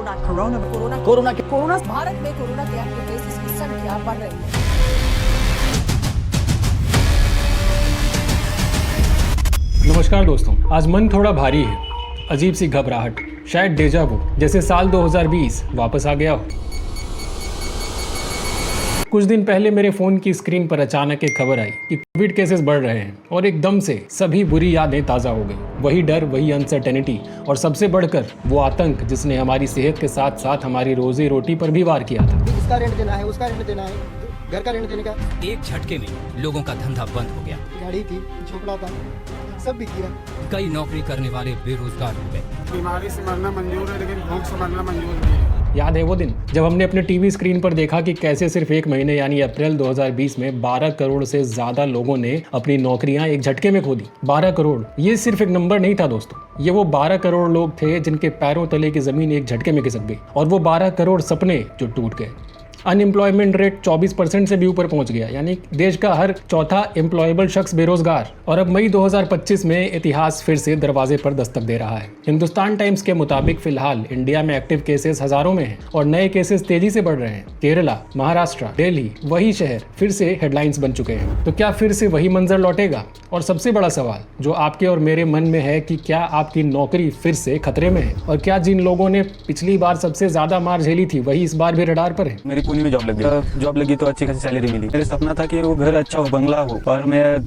Corona Bharat में corona के active cases की संख्या बढ़ रही है। नमस्कार दोस्तों, आज मन थोड़ा भारी है। अजीब सी घबराहट, शायद डेजा वू, जैसे साल 2020 वापस आ गया हो। कुछ दिन पहले मेरे फ़ोन की स्क्रीन पर अचानक एक खबर आई कि कोविड केसेस बढ़ रहे हैं और एकदम से सभी बुरी यादें ताज़ा हो गई। वही डर, वही अनसर्टेनिटी और सबसे बढ़कर वो आतंक जिसने हमारी सेहत के साथ साथ हमारी रोजी रोटी पर भी वार किया था। इसका रेंट देना है, उसका रेंट देना है, घर का रेंट देने का। एक झटके में लोगों का धंधा बंद हो गया। गाड़ी थी, झोपड़ा था, सब बिक गया। कई नौकरी करने वाले बेरोजगार हो गए। बीमारी से मरना मंजूर है लेकिन भूख से मरना मंजूर नहीं है। याद है वो दिन जब हमने अपने टीवी स्क्रीन पर देखा कि कैसे सिर्फ एक महीने यानी अप्रैल 2020 में 12 करोड़ से ज्यादा लोगों ने अपनी नौकरियां एक झटके में खो दी। 12 करोड़ ये सिर्फ एक नंबर नहीं था दोस्तों, ये वो 12 करोड़ लोग थे जिनके पैरों तले की जमीन एक झटके में खिसक गई और वो 12 करोड़ सपने जो टूट गए। अनएम्प्लॉयमेंट रेट 24% से भी ऊपर पहुंच गया, यानी देश का हर चौथा एम्प्लॉयबल शख्स बेरोजगार। और अब मई 2025 में इतिहास फिर से दरवाजे पर दस्तक दे रहा है। हिंदुस्तान टाइम्स के मुताबिक फिलहाल इंडिया में एक्टिव केसेस हजारों में हैं और नए केसेस तेजी से बढ़ रहे हैं। केरला, महाराष्ट्र, दिल्ली, वही शहर फिर से हेडलाइंस बन चुके हैं। तो क्या फिर से वही मंजर लौटेगा? और सबसे बड़ा सवाल जो आपके और मेरे मन में है कि क्या आपकी नौकरी फिर से खतरे में है? और क्या जिन लोगों ने पिछली बार सबसे ज्यादा मार झेली थी वही इस बार भी रडार पर है? मेरी पुणे में जॉब लगी तो अच्छी खासी सैलरी मिली। मेरा सपना था कि वो घर अच्छा हो, बंगला हो और मैं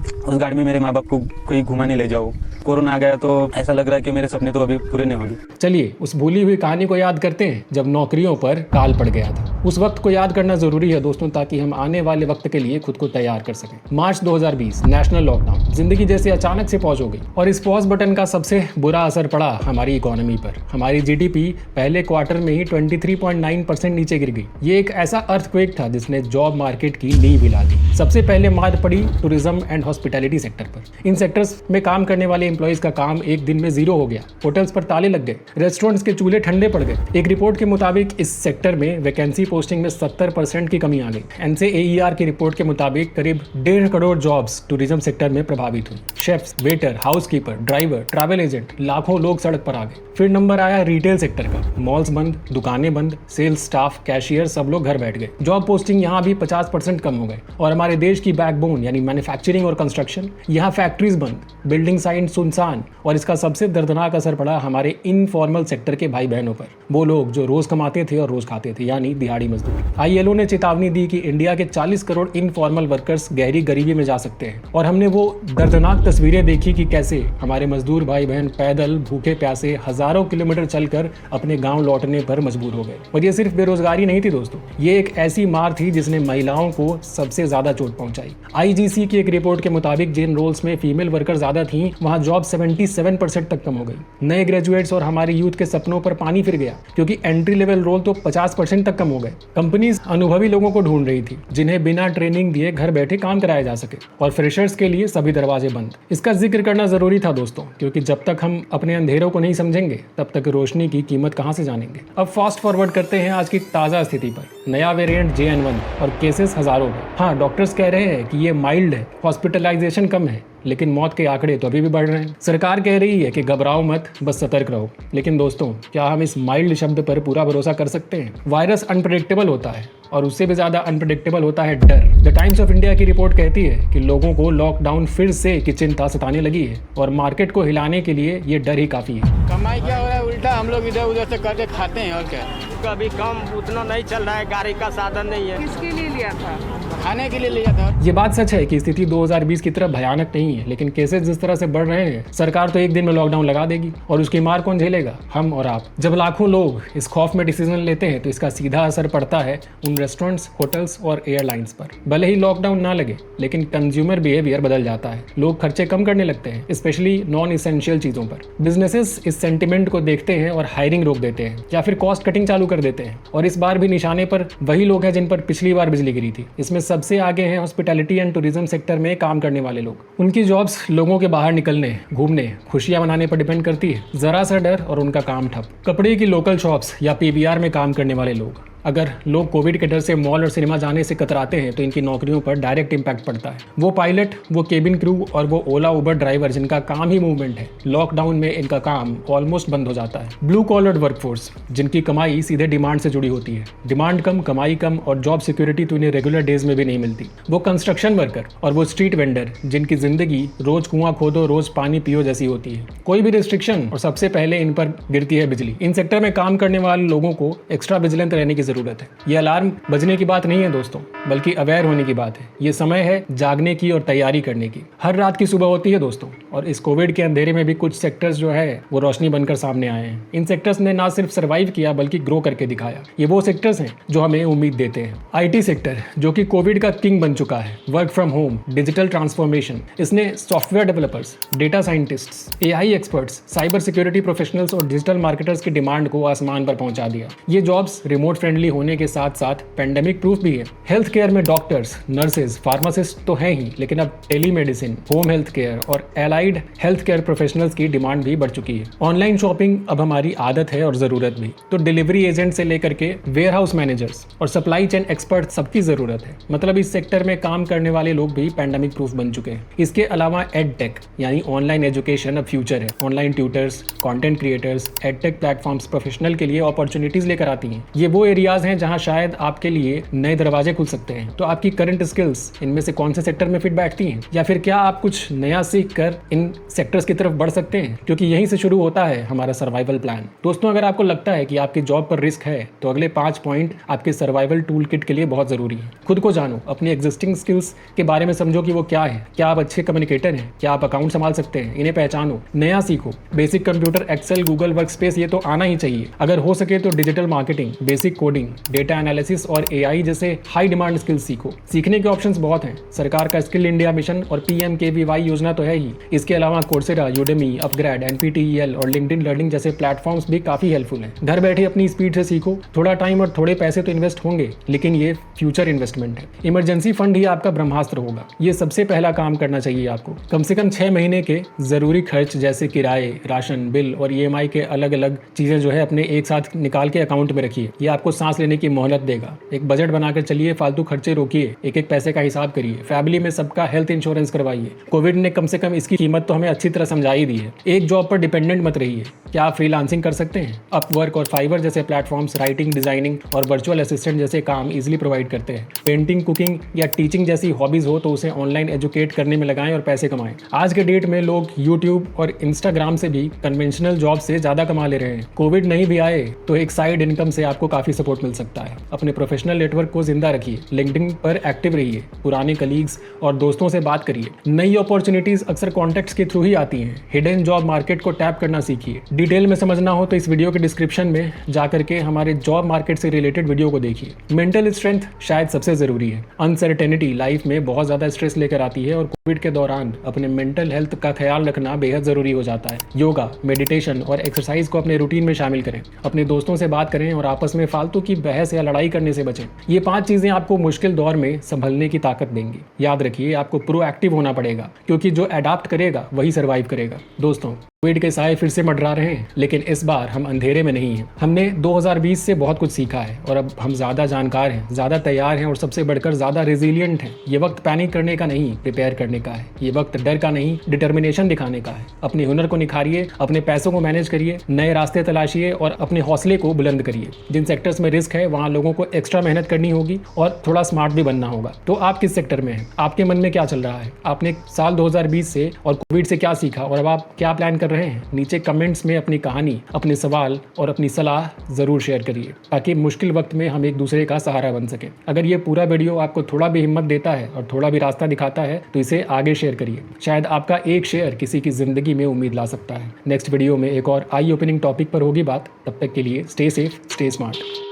उस गाड़ी में मेरे माँ बाप को कहीं घुमाने ले जाऊँ। कोरोना आ गया तो ऐसा लग रहा है कि मेरे सपने तो अभी पूरे नहीं होंगे। चलिए उस भूली हुई कहानी को याद करते हैं जब नौकरियों पर काल पड़ गया था। उस वक्त को याद करना जरूरी है दोस्तों, ताकि हम आने वाले वक्त के लिए खुद को तैयार कर सकें। मार्च 2020 नेशनल लॉकडाउन, जिंदगी जैसे अचानक से पॉज हो गई और इस पॉज बटन का सबसे बुरा असर पड़ा हमारी इकोनॉमी पर। हमारी जीडीपी पहले क्वार्टर में ही 23.9% नीचे गिर गई। ये एक ऐसा अर्थक्वेक था जिसने जॉब मार्केट की नींव हिला दी। सबसे पहले मार पड़ी टूरिज्म एंड हॉस्पिटैलिटी सेक्टर पर। इन सेक्टर्स में काम करने वाले एम्प्लॉइज का काम एक दिन में जीरो हो गया। होटल्स पर ताले लग गए, रेस्टोरेंट्स के चूल्हे ठंडे पड़ गए। एक रिपोर्ट के मुताबिक इस सेक्टर में वैकेंसी पोस्टिंग में 70% की कमी आ गई। NCAER की रिपोर्ट के मुताबिक करीब 1.5 करोड़ जॉब्स टूरिज्म सेक्टर में प्रभावित हुई। Chefs, waiter, housekeeper, driver, travel agent, लाखों लोग सड़क पर आ गए। फिर नंबर आया रिटेल सेक्टर का। मॉल्स बंद, दुकानें बंद, सेल्स स्टाफ, कैशियर सब लोग घर बैठ गए। जॉब पोस्टिंग यहाँ भी 50% कम हो गए। और हमारे देश की बैकबोन यानी मैन्युफैक्चरिंग और कंस्ट्रक्शन, यहाँ फैक्ट्रीज बंद, बिल्डिंग साइट सुनसान। और इसका सबसे दर्दनाक असर पड़ा हमारे इनफॉर्मल सेक्टर के भाई बहनों पर। वो लोग जो रोज कमाते थे और रोज खाते थे, यानी दिहाड़ी मजदूर। ILO ने चेतावनी दी कि इंडिया के 40 करोड़ इनफॉर्मल वर्कर्स गहरी गरीबी में जा सकते हैं। और हमने वो दर्दनाक तस्वीरें देखी कि कैसे हमारे मजदूर भाई बहन पैदल भूखे प्यासे हजारों किलोमीटर चलकर अपने गांव लौटने पर मजबूर हो गए। और ये सिर्फ बेरोजगारी नहीं थी दोस्तों, ये एक ऐसी मार थी जिसने महिलाओं को सबसे ज्यादा चोट पहुंचाई। IGC की एक रिपोर्ट के मुताबिक जिन रोल्स में फीमेल वर्कर ज्यादा थी वहां जॉब 77% तक कम हो गई। नए ग्रेजुएट्स और हमारे यूथ के सपनों पर पानी फिर गया, क्योंकि एंट्री लेवल रोल तो 50% तक कम हो गए। कंपनीज अनुभवी लोगों को ढूंढ रही थी जिन्हें बिना ट्रेनिंग दिए घर बैठे काम कराया जा सके, और फ्रेशर्स के लिए सभी दरवाजे बंद। इसका जिक्र करना जरूरी था दोस्तों, क्योंकि जब तक हम अपने अंधेरों को नहीं समझेंगे तब तक रोशनी की कीमत कहां से जानेंगे। अब फास्ट फॉरवर्ड करते हैं आज की ताजा स्थिति पर। नया वेरिएंट JN1 और केसेस हजारों में। हाँ, डॉक्टर्स कह रहे हैं कि ये माइल्ड है, हॉस्पिटलाइजेशन कम है, लेकिन मौत के आंकड़े तो अभी भी बढ़ रहे हैं। सरकार कह रही है कि घबराओ मत, बस सतर्क रहो। लेकिन दोस्तों, क्या हम इस माइल्ड शब्द पर पूरा भरोसा कर सकते हैं? वायरस अनप्रेडिक्टेबल होता है और उससे भी ज्यादा अनप्रेडिक्टेबल होता है डर। द टाइम्स ऑफ इंडिया की रिपोर्ट कहती है कि लोगों को लॉकडाउन फिर से की चिंता सताने लगी है और मार्केट को हिलाने के लिए ये डर ही काफी है। कमाई क्या हो रहा है, उल्टा हम लोग इधर उधर से करके खाते हैं और क्या। कभी कम उतना नहीं चल रहा है, गाड़ी का साधन नहीं है। किसके लिए लिया था? खाने के लिए लिया था। ये बात सच है कि स्थिति 2020 की तरह भयानक नहीं है, लेकिन केसेस जिस तरह से बढ़ रहे हैं, सरकार तो एक दिन में लॉकडाउन लगा देगी और उसकी मार कौन झेलेगा? हम और आप। जब लाखों लोग इस खौफ में डिसीजन लेते हैं तो इसका सीधा असर पड़ता है उन रेस्टोरेंट्स, होटल्स और एयरलाइंस पर। भले ही लॉकडाउन ना लगे, लेकिन कंज्यूमर बिहेवियर बदल जाता है। लोग खर्चे कम करने लगते हैं, स्पेशली नॉन इसेंशियल चीजों पर। बिजनेसेस इस सेंटिमेंट को देखते हैं और हायरिंग रोक देते हैं या फिर कॉस्ट कटिंग चालू कर देते हैं। और इस बार भी निशाने पर वही लोग हैं जिन पर पिछली बार बिजली गिरी थी। इसमें सबसे आगे हैं हॉस्पिटैलिटी एंड टूरिज्म सेक्टर में काम करने वाले लोग। उनकी जॉब्स लोगों के बाहर निकलने, घूमने, खुशियां मनाने पर डिपेंड करती है। जरा सा डर और उनका काम ठप। कपड़े की लोकल शॉप्स या PVR में काम करने वाले लोग, अगर लोग कोविड के डर से मॉल और सिनेमा जाने से कतराते हैं तो इनकी नौकरियों पर डायरेक्ट इम्पैक्ट पड़ता है। वो पायलट, वो केबिन क्रू और वो ओला उबर ड्राइवर जिनका काम ही मूवमेंट है, लॉकडाउन में इनका काम ऑलमोस्ट बंद हो जाता है। ब्लू कॉलर्ड वर्कफोर्स जिनकी कमाई सीधे डिमांड से जुड़ी होती है, डिमांड कम, कमाई कम और जॉब सिक्योरिटी तो इन्हें रेगुलर डेज में भी नहीं मिलती। वो कंस्ट्रक्शन वर्कर और वो स्ट्रीट वेंडर जिनकी जिंदगी रोज कुआं खोदो रोज पानी पियो जैसी होती है। कोई भी रिस्ट्रिक्शन और सबसे पहले इन पर गिरती है बिजली। इन सेक्टर में काम करने वाले लोगों को एक्स्ट्रा विजिलेंट रहने की जरूरत है। ये अलार्म बजने की बात नहीं है दोस्तों, बल्कि अवेयर होने की बात है। ये समय है जागने की और तैयारी करने की। हर रात की सुबह होती है दोस्तों, और इस कोविड के अंधेरे में भी कुछ सेक्टर्स जो है वो रोशनी बनकर सामने आए हैं। इन सेक्टर्स ने ना सिर्फ सर्वाइव किया बल्कि ग्रो करके दिखाया। ये वो सेक्टर्स हैं जो हमें उम्मीद देते हैं। आईटी सेक्टर जो कि कोविड का किंग बन चुका है, work from home, digital transformation, इसने software developers, data scientists, AI experts, cyber security professionals और डिजिटल मार्केटर्स की डिमांड को आसमान पर पहुंचा दिया। ये जॉब्स रिमोट फ्रेंडली होने के साथ साथ पेंडेमिक प्रूफ भी है। हेल्थ केयर में डॉक्टर्स, नर्सेज, फार्मासिस्ट तो हैं ही, लेकिन अब टेलीमेडिसिन, होम हेल्थ केयर और एलाइड हेल्थ केयर प्रोफेशनल्स की डिमांड भी बढ़ चुकी है। ऑनलाइन शॉपिंग अब हमारी आदत है और जरूरत भी। तो डिलीवरी एजेंट से लेकर के वेयर हाउस मैनेजर्स और सप्लाई चेन एक्सपर्ट सबकी जरूरत है। मतलब इस सेक्टर में काम करने वाले लोग भी पेंडेमिक प्रूफ बन चुके हैं। इसके अलावा एड टेक यानी ऑनलाइन एजुकेशन अब फ्यूचर है। Online tutors, content creators, edtech platforms professional के लिए अपॉर्चुनिटीज लेकर आती हैं। ये वो एरियाज हैं जहां शायद आपके लिए नए दरवाजे खुल सकते हैं। तो आपकी करंट स्किल्स इनमें से कौन से सेक्टर में फिट बैठती हैं, या फिर क्या आप कुछ नया सीख कर इन सेक्टर्स की तरफ बढ़ सकते हैं, क्योंकि यहीं से शुरू होता है हमारा सर्वाइवल प्लान। दोस्तों, अगर आपको लगता है कि आपकी जॉब पर रिस्क है तो अगले 5 पॉइंट आपके सर्वाइवल टूल किट के लिए बहुत जरूरी है। खुद को जानो, अपनी एग्जिस्टिंग स्किल्स के बारे में समझो कि वो क्या है। क्या आप अच्छे कम्युनिकेटर हैं? क्या आप अकाउंट संभाल सकते हैं? इन्हें पहचानो, नया सीखो। Basic computer, excel, Google workspace ये तो आना ही चाहिए। अगर हो सके तो digital marketing, basic coding, data analysis और एआई जैसे हाई डिमांड स्किल्स सीखो। सीखने के ऑप्शंस बहुत हैं। सरकार का स्किल इंडिया मिशन और पीएमकेवीवाई योजना तो है ही। इसके अलावा कोर्सेरा, यूडेमी, अपग्रेड, एनपीटीईएल और लिंक्डइन लर्निंग जैसे प्लेटफॉर्म्स भी काफी हेल्पफुल हैं। घर बैठे अपनी स्पीड से सीखो। थोड़ा टाइम और थोड़े पैसे तो इन्वेस्ट होंगे, लेकिन ये फ्यूचर इन्वेस्टमेंट है। इमरजेंसी फंड ही आपका ब्रह्मास्त्र होगा। ये सबसे पहला काम करना चाहिए आपको। कम से कम 6 महीने के जरूरी खर्च जैसे किराए, राशन, बिल और ईएमआई के अलग अलग चीजें जो है अपने एक साथ निकाल के अकाउंट में रखिए। ये आपको सांस लेने की मोहलत देगा। एक बजट बनाकर चलिए, फालतू खर्चे रोकिए, एक एक पैसे का हिसाब करिए। फैमिली में सबका हेल्थ इंश्योरेंस करवाइए। कोविड ने कम से कम इसकी कीमत तो हमें अच्छी तरह समझा ही दी है। एक जॉब पर डिपेंडेंट मत रहिए। क्या आप फ्रीलांसिंग कर सकते हैं? अपवर्क और फाइवर जैसे प्लेटफॉर्म्स राइटिंग, डिजाइनिंग और वर्चुअल असिस्टेंट जैसे काम इजीली प्रोवाइड करते हैं। पेंटिंग, कुकिंग या टीचिंग जैसी हॉबीज हो तो उसे ऑनलाइन एजुकेट करने में लगाएं और पैसे कमाएं। आज के डेट में लोग यूट्यूब और इंस्टाग्राम से भी कन्वेंशनल जॉब से ज्यादा कमा ले रहे हैं। कोविड नहीं भी आए तो एक साइड इनकम से आपको काफी सपोर्ट मिल सकता है। अपने प्रोफेशनल नेटवर्क को जिंदा रखिए। लिंक्डइन पर एक्टिव रहिए। पुराने कलीग्स और दोस्तों से बात करिए। नई अपॉर्चुनिटीज अक्सर कॉन्टेक्ट्स के थ्रू ही आती हैं। हिडन जॉब मार्केट को टैप करना सीखिए। डिटेल में समझना हो तो इस वीडियो के डिस्क्रिप्शन में जाकर के हमारे जॉब मार्केट से रिलेटेड वीडियो को देखिए। मेंटल स्ट्रेंथ शायद सबसे जरूरी है। अनसर्टेनिटी लाइफ में बहुत ज्यादा स्ट्रेस लेकर आती है और कोविड के दौरान अपने मेंटल हेल्थ का ख्याल रखना बेहद जरूरी हो जाता है। योगा, मेडिटेशन और एक्सरसाइज को अपने रूटीन में शामिल करें। अपने दोस्तों से बात करें और आपस में फालतू की बहस या लड़ाई करने से बचें। ये 5 चीजें आपको मुश्किल दौर में संभलने की ताकत देंगी। याद रखिए, आपको प्रोएक्टिव होना पड़ेगा, क्योंकि जो अडॉप्ट करेगा वही सर्वाइव करेगा। दोस्तों, कोविड के साए फिर से मंडरा रहे हैं, लेकिन इस बार हम अंधेरे में नहीं हैं। हमने 2020 से बहुत कुछ सीखा है और अब हम ज्यादा जानकार हैं, ज्यादा तैयार हैं और सबसे बढ़कर ज्यादा रेजिलिएंट हैं। ये वक्त पैनिक करने का नहीं, प्रिपेयर करने का है। ये वक्त डर का नहीं, डिटर्मिनेशन दिखाने का है। अपने हुनर को निखारिए, अपने पैसों को मैनेज करिए, नए रास्ते तलाशिए और अपने हौसले को बुलंद करिए। जिन सेक्टर्स में रिस्क है वहां लोगों को एक्स्ट्रा मेहनत करनी होगी और थोड़ा स्मार्ट भी बनना होगा। तो आप किस सेक्टर में हैं? आपके मन में क्या चल रहा है? आपने साल 2020 से और कोविड से क्या सीखा और अब आप क्या प्लान कर रहे हैं? नीचे कमेंट्स में अपनी कहानी, अपने सवाल और अपनी सलाह जरूर शेयर करिए, ताकि मुश्किल वक्त में हम एक दूसरे का सहारा बन सके। अगर ये पूरा वीडियो आपको थोड़ा भी हिम्मत देता है और थोड़ा भी रास्ता दिखाता है तो इसे आगे शेयर करिए। शायद आपका एक शेयर किसी की जिंदगी में उम्मीद ला सकता है। नेक्स्ट वीडियो में एक और आई ओपनिंग टॉपिक पर होगी बात। तब तक के लिए स्टे सेफ, स्टे स्मार्ट।